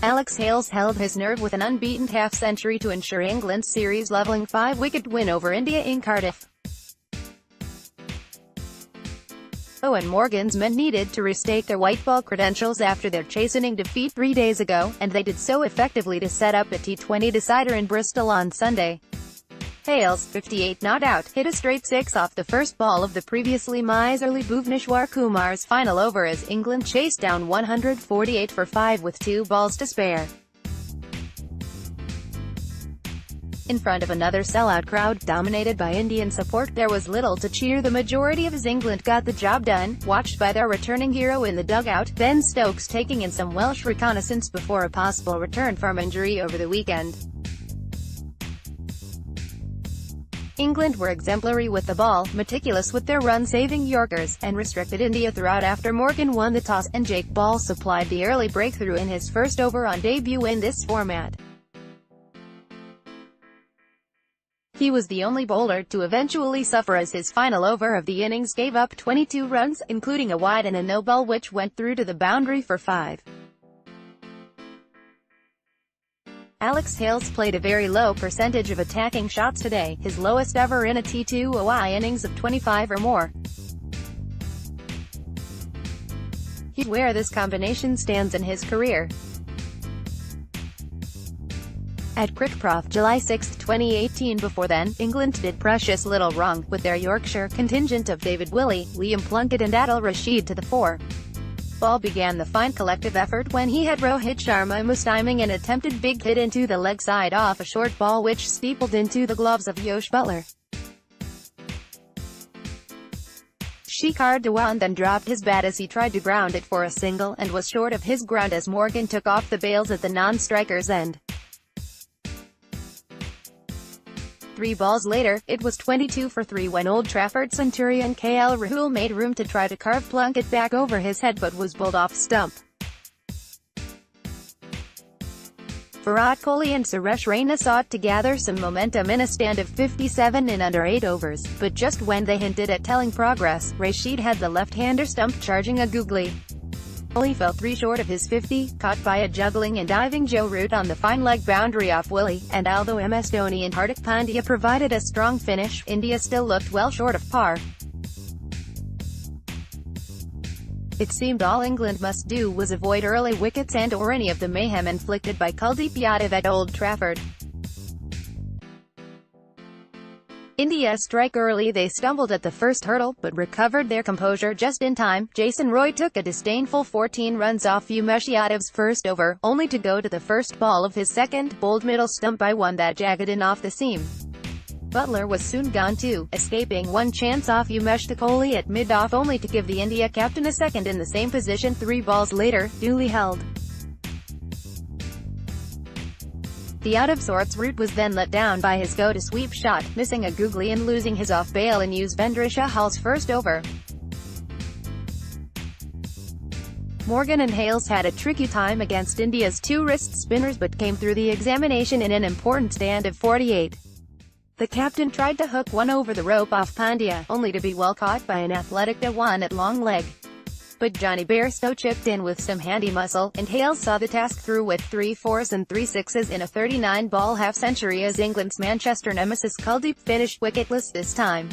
Hales held his nerve with an unbeaten half-century to ensure England's series-levelling 5-wicket win over India in Cardiff. Eoin Morgan's men needed to restate their white ball credentials after their chastening defeat 3 days ago, and they did so effectively to set up a T20 decider in Bristol on Sunday. Hales, 58 not out, hit a straight six off the first ball of the previously miserly Bhuvneshwar Kumar's final over as England chased down 148 for 5 with 2 balls to spare. In front of another sellout crowd, dominated by Indian support, there was little to cheer. The majority of his England got the job done, watched by their returning hero in the dugout, Ben Stokes taking in some Welsh reconnaissance before a possible return from injury over the weekend. England were exemplary with the ball, meticulous with their run-saving Yorkers, and restricted India throughout after Morgan won the toss, and Jake Ball supplied the early breakthrough in his first over on debut in this format. He was the only bowler to eventually suffer as his final over of the innings gave up 22 runs, including a wide and a no-ball which went through to the boundary for 5. Hales played a very low percentage of attacking shots today, his lowest ever in a T20 innings of 25 or more. He's where this combination stands in his career. At Crickprof, July 6, 2018. Before then, England did precious little wrong, with their Yorkshire contingent of David Willey, Liam Plunkett and Adil Rashid to the fore. Ball began the fine collective effort when he had Rohit Sharma mistiming an attempted big hit into the leg side off a short ball which steepled into the gloves of Josh Buttler. Shikhar Dhawan then dropped his bat as he tried to ground it for a single, and was short of his ground as Morgan took off the bails at the non-striker's end. 3 balls later, it was 22 for 3 when Old Trafford centurion KL Rahul made room to try to carve Plunkett back over his head but was bowled off stump. Virat Kohli and Suresh Raina sought to gather some momentum in a stand of 57 in under 8 overs, but just when they hinted at telling progress, Rashid had the left-hander stump charging a googly. Kohli fell 3 short of his 50, caught by a juggling and diving Joe Root on the fine leg boundary off Willey, and although MS Dhoni and Hardik Pandya provided a strong finish, India still looked well short of par. It seemed all England must do was avoid early wickets and/or any of the mayhem inflicted by Kuldeep Yadav at Old Trafford. India struck early. They stumbled at the first hurdle, but recovered their composure just in time. Jason Roy took a disdainful 14 runs off Umesh Yadav's first over, only to go to the first ball of his second, bowled middle stump by one that jagged in off the seam. Buttler was soon gone too, escaping one chance off Umesh to Kohli at mid-off only to give the India captain a second in the same position 3 balls later, duly held. The out-of-sorts Root was then let down by his go-to-sweep shot, missing a googly and losing his off-bail in Yuzvendra Chahal's first over. Morgan and Hales had a tricky time against India's 2 wrist spinners but came through the examination in an important stand of 48. The captain tried to hook one over the rope off Pandya, only to be well caught by an athletic Dhawan at long leg. But Johnny Bairstow chipped in with some handy muscle, and Hales saw the task through with 3 fours and 3 sixes in a 39-ball half-century as England's Manchester nemesis Kuldeep finished wicketless this time.